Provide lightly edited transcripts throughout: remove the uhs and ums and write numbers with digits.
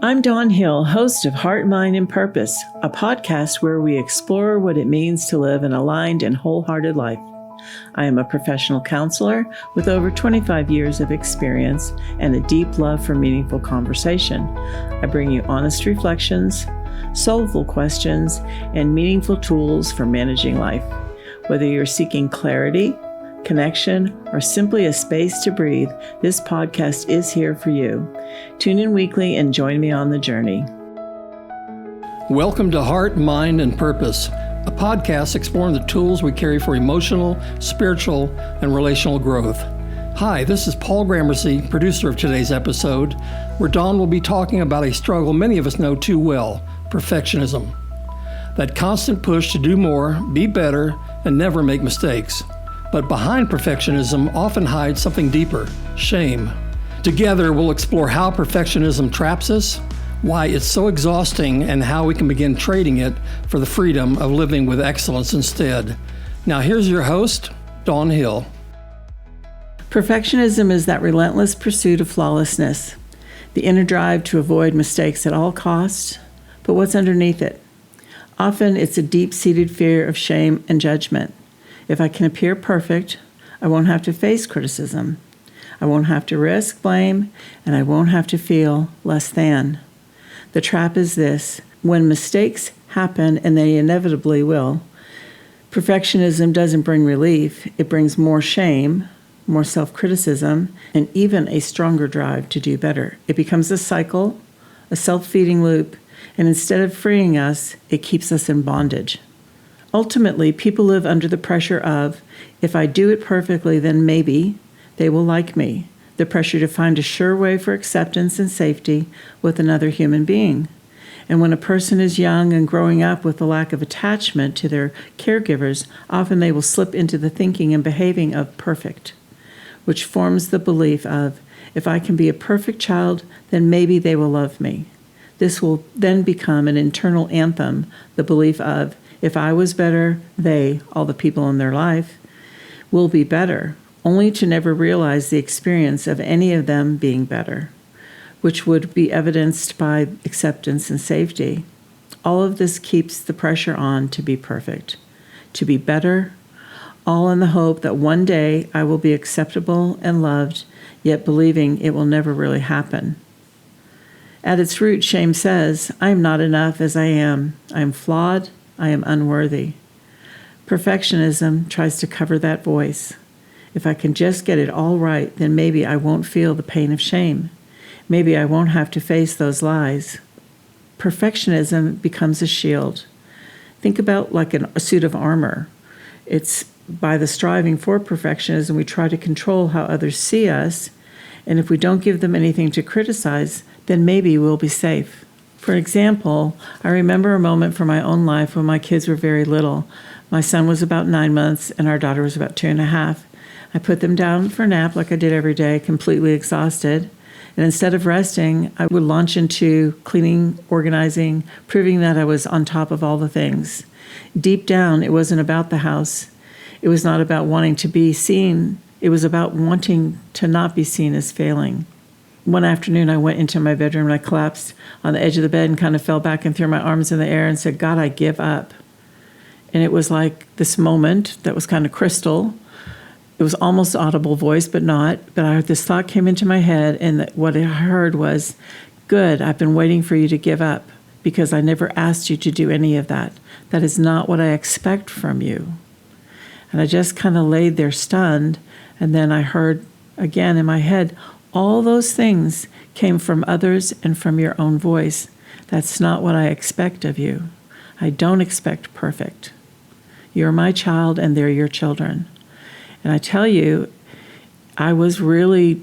I'm Dawn Hill, host of Heart, Mind, and Purpose, a podcast where we explore what it means to live an aligned and wholehearted life. I am a professional counselor with over 25 years of experience and a deep love for meaningful conversation. I bring you honest reflections, soulful questions, and meaningful tools for managing life. Whether you're seeking clarity, connection, or simply a space to breathe, this podcast is here for you. Tune in weekly and join me on the journey. Welcome to Heart, Mind, and Purpose, a podcast exploring the tools we carry for emotional, spiritual, and relational growth. Hi, this is Paul Gramercy, producer of today's episode, where Dawn will be talking about a struggle many of us know too well, perfectionism. That constant push to do more, be better, and never make mistakes. But behind perfectionism often hides something deeper, shame. Together, we'll explore how perfectionism traps us, why it's so exhausting, and how we can begin trading it for the freedom of living with excellence instead. Now here's your host, Dawn Hill. Perfectionism is that relentless pursuit of flawlessness, the inner drive to avoid mistakes at all costs. But what's underneath it? Often it's a deep-seated fear of shame and judgment. If I can appear perfect, I won't have to face criticism. I won't have to risk blame, and I won't have to feel less than. The trap is this: when mistakes happen, and they inevitably will, perfectionism doesn't bring relief. It brings more shame, more self-criticism, and even a stronger drive to do better. It becomes a cycle, a self-feeding loop, and instead of freeing us, it keeps us in bondage. Ultimately, people live under the pressure of, if I do it perfectly, then maybe they will like me. The pressure to find a sure way for acceptance and safety with another human being. And when a person is young and growing up with a lack of attachment to their caregivers, often they will slip into the thinking and behaving of perfect, which forms the belief of, if I can be a perfect child, then maybe they will love me. This will then become an internal anthem, the belief of, if I was better, they, all the people in their life, will be better, only to never realize the experience of any of them being better, which would be evidenced by acceptance and safety. All of this keeps the pressure on to be perfect, to be better, all in the hope that one day I will be acceptable and loved, yet believing it will never really happen. At its root, shame says, I am not enough as I am. I am flawed. I am unworthy. Perfectionism tries to cover that voice. If I can just get it all right, then maybe I won't feel the pain of shame. Maybe I won't have to face those lies. Perfectionism becomes a shield. Think about like a suit of armor. It's by the striving for perfectionism, we try to control how others see us, and if we don't give them anything to criticize, then maybe we'll be safe. For example, I remember a moment from my own life when my kids were very little. My son was about 9 months and our daughter was about 2.5. I put them down for a nap like I did every day, completely exhausted. And instead of resting, I would launch into cleaning, organizing, proving that I was on top of all the things. Deep down, it wasn't about the house. It was not about wanting to be seen. It was about wanting to not be seen as failing. One afternoon, I went into my bedroom and I collapsed on the edge of the bed and kind of fell back and threw my arms in the air and said, God, I give up. And it was like this moment that was kind of crystal. It was almost audible voice, but not. But this thought came into my head, and what I heard was, good, I've been waiting for you to give up because I never asked you to do any of that. That is not what I expect from you. And I just kind of laid there stunned, and then I heard again in my head, all those things came from others and from your own voice. That's not what I expect of you. I don't expect perfect. You're my child and they're your children. And I tell you, I was really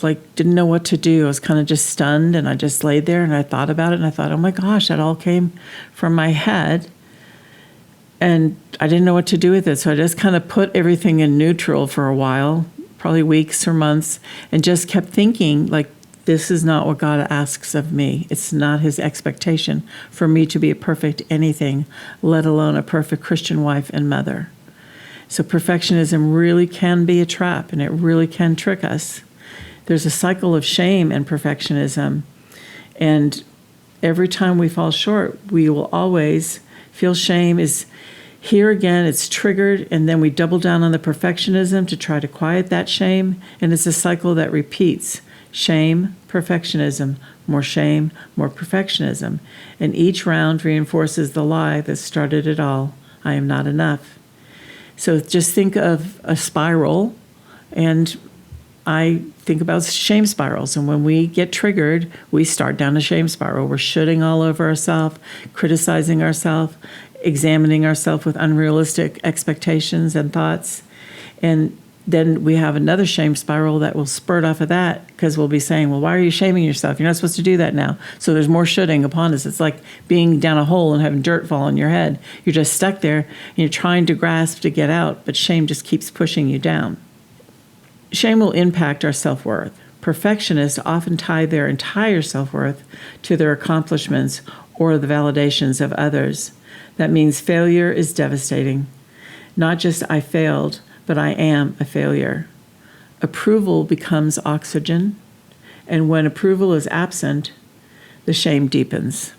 didn't know what to do. I was kind of just stunned, and I just laid there and I thought about it and I thought, oh my gosh, that all came from my head. And I didn't know what to do with it. So I just kind of put everything in neutral for a while, probably weeks or months, and just kept thinking, this is not what God asks of me. It's not his expectation for me to be a perfect anything, let alone a perfect Christian wife and mother. So perfectionism really can be a trap, and it really can trick us. There's a cycle of shame and perfectionism. And Every time we fall short, we will always feel shame is here again, it's triggered, and then we double down on the perfectionism to try to quiet that shame, and it's a cycle that repeats. Shame, perfectionism, more perfectionism. And each round reinforces the lie that started it all. I am not enough. So just think of a spiral, and I think about shame spirals. And when we get triggered, we start down a shame spiral. We're shooting all over ourselves, criticizing ourselves, examining ourselves with unrealistic expectations and thoughts. And then we have another shame spiral that will spurt off of that, because we'll be saying, well, why are you shaming yourself? You're not supposed to do that now. So there's more shooting upon us. It's like being down a hole and having dirt fall on your head. You're just stuck there and you're trying to grasp to get out, but shame just keeps pushing you down. Shame will impact our self-worth. Perfectionists often tie their entire self-worth to their accomplishments or the validations of others. That means failure is devastating. Not just I failed, but I am a failure. Approval becomes oxygen, and when approval is absent, the shame deepens.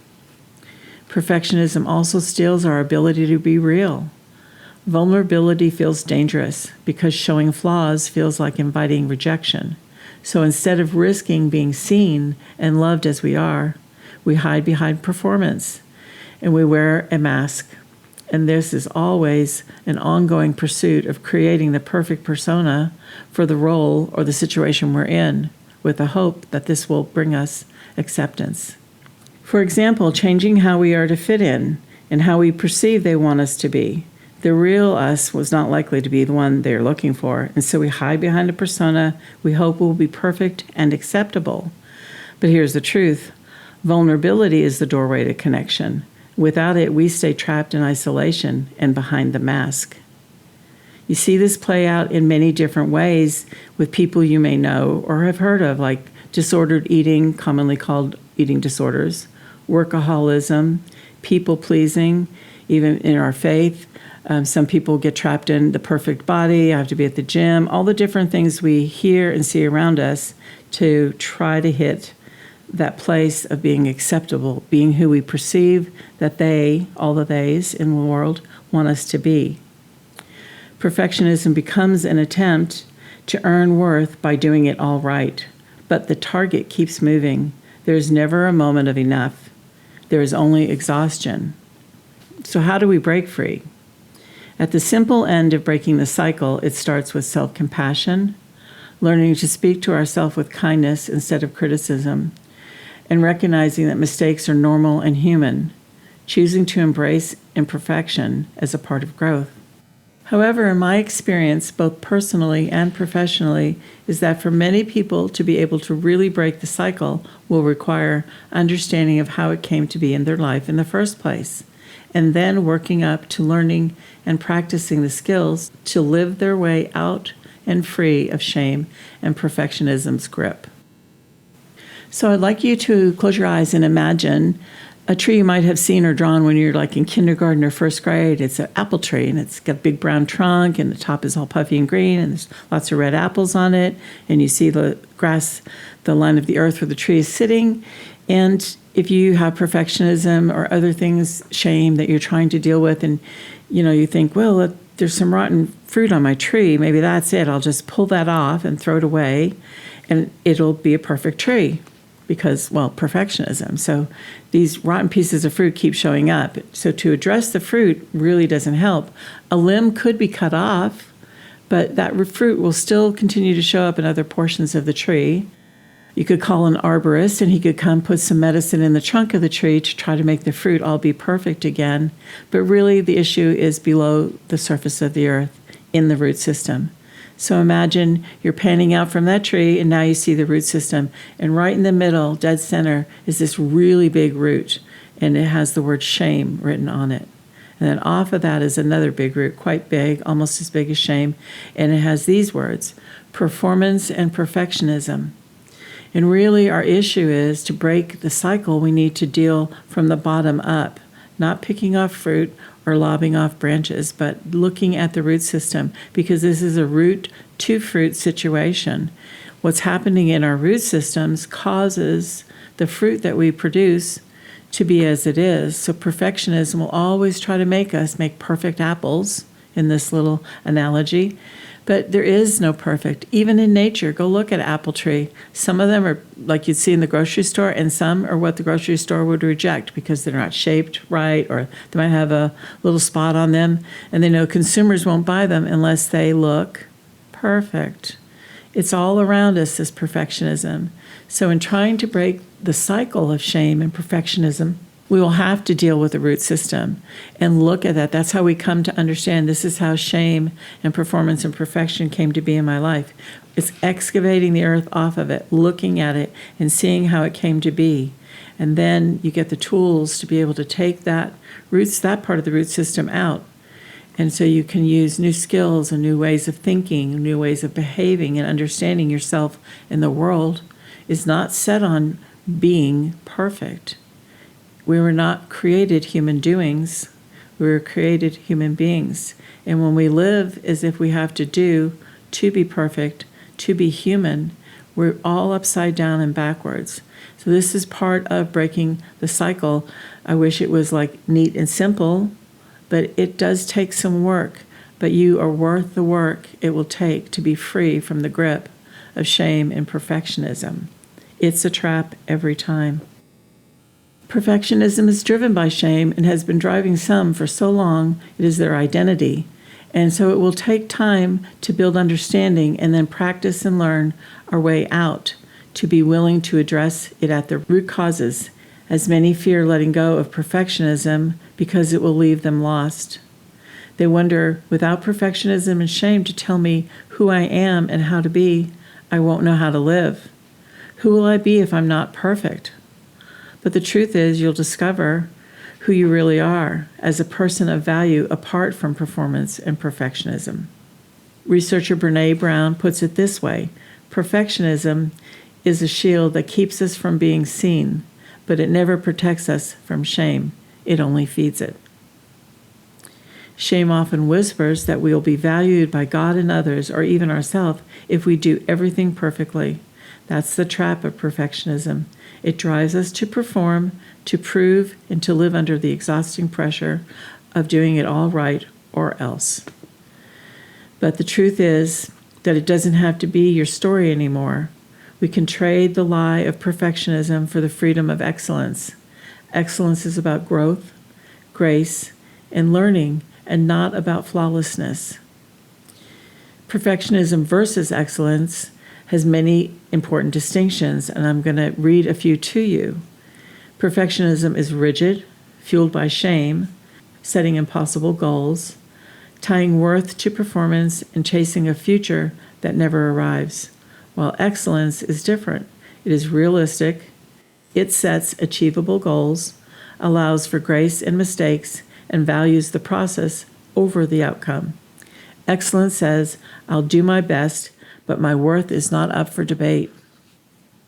Perfectionism also steals our ability to be real. Vulnerability feels dangerous because showing flaws feels like inviting rejection. So instead of risking being seen and loved as we are, we hide behind performance and we wear a mask. And this is always an ongoing pursuit of creating the perfect persona for the role or the situation we're in, with the hope that this will bring us acceptance. For example, changing how we are to fit in and how we perceive they want us to be. The real us was not likely to be the one they're looking for, and so we hide behind a persona we hope will be perfect and acceptable. But here's the truth. Vulnerability is the doorway to connection. Without it, we stay trapped in isolation and behind the mask. You see this play out in many different ways with people you may know or have heard of, like disordered eating, commonly called eating disorders, workaholism, people-pleasing, even in our faith. Some people get trapped in the perfect body, I have to be at the gym, all the different things we hear and see around us to try to hit that place of being acceptable, being who we perceive that they, all the theys in the world, want us to be. Perfectionism becomes an attempt to earn worth by doing it all right, but the target keeps moving. There is never a moment of enough. There is only exhaustion. So how do we break free? At the simple end of breaking the cycle, it starts with self-compassion, learning to speak to ourselves with kindness instead of criticism, and recognizing that mistakes are normal and human, choosing to embrace imperfection as a part of growth. However, in my experience, both personally and professionally, is that for many people to be able to really break the cycle will require understanding of how it came to be in their life in the first place, and then working up to learning and practicing the skills to live their way out and free of shame and perfectionism's grip. So I'd like you to close your eyes and imagine a tree you might have seen or drawn when you're like in kindergarten or first grade. It's an apple tree, and it's got a big brown trunk, and the top is all puffy and green, and there's lots of red apples on it, and you see the grass, the line of the earth where the tree is sitting. And if you have perfectionism or other things, shame that you're trying to deal with, and you think, well, there's some rotten fruit on my tree, maybe that's it. I'll just pull that off and throw it away, and it'll be a perfect tree. Because, perfectionism. So these rotten pieces of fruit keep showing up. So to address the fruit really doesn't help. A limb could be cut off, but that fruit will still continue to show up in other portions of the tree. You could call an arborist, and he could come put some medicine in the trunk of the tree to try to make the fruit all be perfect again. But really the issue is below the surface of the earth in the root system. So imagine you're panning out from that tree, and now you see the root system. And right in the middle, dead center, is this really big root, and it has the word shame written on it. And then off of that is another big root, quite big, almost as big as shame, and it has these words, performance and perfectionism. And really our issue is to break the cycle, we need to deal from the bottom up, not picking off fruit or lobbing off branches, but looking at the root system, because this is a root to fruit situation. What's happening in our root systems causes the fruit that we produce to be as it is. So perfectionism will always try to make us make perfect apples in this little analogy. But there is no perfect. Even in nature, go look at an apple tree. Some of them are like you'd see in the grocery store, and some are what the grocery store would reject because they're not shaped right, or they might have a little spot on them. And they know consumers won't buy them unless they look perfect. It's all around us, this perfectionism. So in trying to break the cycle of shame and perfectionism, we will have to deal with the root system and look at that. That's how we come to understand this is how shame and performance and perfection came to be in my life. It's excavating the earth off of it, looking at it, and seeing how it came to be. And then you get the tools to be able to take that part of the root system out. And so you can use new skills and new ways of thinking, new ways of behaving, and understanding yourself in the world is not set on being perfect. We were not created human doings. We were created human beings. And when we live as if we have to do to be perfect, to be human, we're all upside down and backwards. So this is part of breaking the cycle. I wish it was like neat and simple, but it does take some work. But you are worth the work it will take to be free from the grip of shame and perfectionism. It's a trap every time. Perfectionism is driven by shame and has been driving some for so long it is their identity. And so it will take time to build understanding and then practice and learn our way out, to be willing to address it at the root causes, as many fear letting go of perfectionism because it will leave them lost. They wonder, without perfectionism and shame to tell me who I am and how to be, I won't know how to live. Who will I be if I'm not perfect? But the truth is, you'll discover who you really are as a person of value apart from performance and perfectionism. Researcher Brené Brown puts it this way: perfectionism is a shield that keeps us from being seen, but it never protects us from shame. It only feeds it. Shame often whispers that we will be valued by God and others, or even ourselves, if we do everything perfectly. That's the trap of perfectionism. It drives us to perform, to prove, and to live under the exhausting pressure of doing it all right or else. But the truth is that it doesn't have to be your story anymore. We can trade the lie of perfectionism for the freedom of excellence. Excellence is about growth, grace, and learning, and not about flawlessness. Perfectionism versus excellence has many important distinctions, and I'm going to read a few to you. Perfectionism is rigid, fueled by shame, setting impossible goals, tying worth to performance, and chasing a future that never arrives. While excellence is different. It is realistic, it sets achievable goals, allows for grace in mistakes, and values the process over the outcome. Excellence says, I'll do my best, but my worth is not up for debate.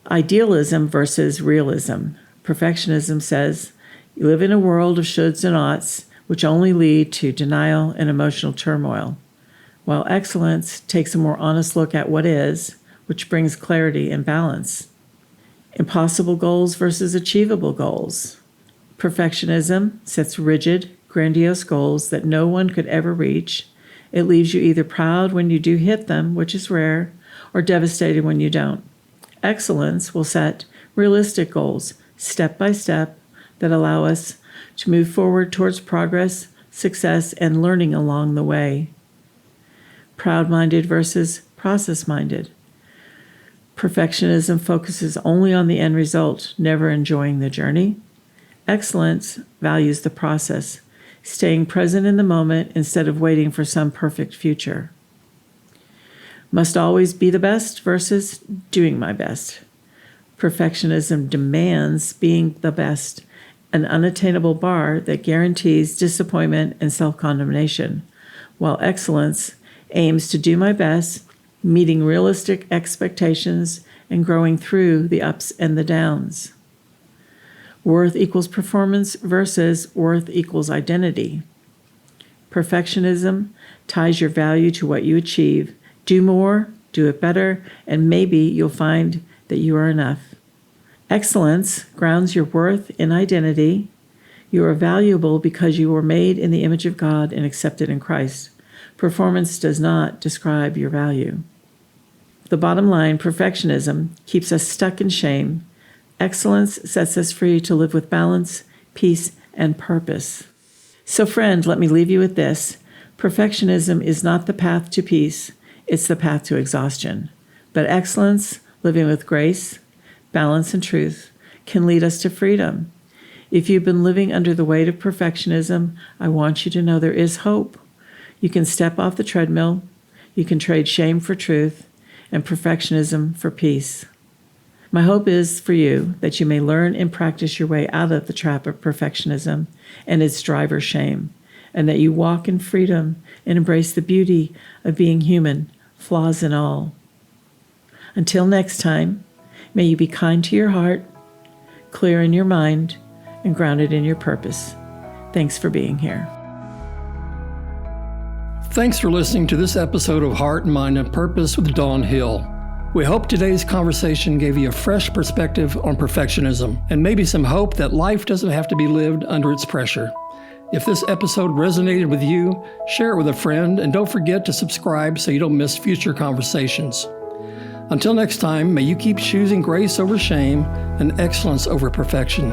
Idealism versus realism. Perfectionism says, you live in a world of shoulds and oughts, which only lead to denial and emotional turmoil, while excellence takes a more honest look at what is, which brings clarity and balance. Impossible goals versus achievable goals. Perfectionism sets rigid, grandiose goals that no one could ever reach. It leaves you either proud when you do hit them, which is rare, or devastated when you don't. Excellence will set realistic goals, step by step, that allow us to move forward towards progress, success, and learning along the way. Proud-minded versus process-minded. Perfectionism focuses only on the end result, never enjoying the journey. Excellence values the process, staying present in the moment instead of waiting for some perfect future. Must always be the best versus doing my best. Perfectionism demands being the best, an unattainable bar that guarantees disappointment and self-condemnation, while excellence aims to do my best, meeting realistic expectations and growing through the ups and the downs. Worth equals performance versus worth equals identity. Perfectionism ties your value to what you achieve. Do more, do it better, and maybe you'll find that you are enough. Excellence grounds your worth in identity. You are valuable because you were made in the image of God and accepted in Christ. Performance does not describe your value. The bottom line, perfectionism keeps us stuck in shame. Excellence sets us free to live with balance, peace, and purpose. So, friend, let me leave you with this. Perfectionism is not the path to peace, it's the path to exhaustion. But excellence, living with grace, balance, and truth, can lead us to freedom. If you've been living under the weight of perfectionism, I want you to know there is hope. You can step off the treadmill, you can trade shame for truth, and perfectionism for peace. My hope is for you that you may learn and practice your way out of the trap of perfectionism and its driver shame, and that you walk in freedom and embrace the beauty of being human, flaws and all. Until next time, may you be kind to your heart, clear in your mind, and grounded in your purpose. Thanks for being here. Thanks for listening to this episode of Heart, Mind, and Purpose with Dawn Hill. We hope today's conversation gave you a fresh perspective on perfectionism and maybe some hope that life doesn't have to be lived under its pressure. If this episode resonated with you, share it with a friend, and don't forget to subscribe so you don't miss future conversations. Until next time, may you keep choosing grace over shame and excellence over perfection.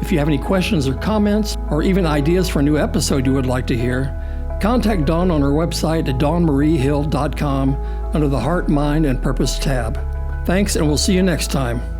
If you have any questions or comments, or even ideas for a new episode you would like to hear, contact Dawn on her website at dawnmariehill.com under the Heart, Mind, and Purpose tab. Thanks, and we'll see you next time.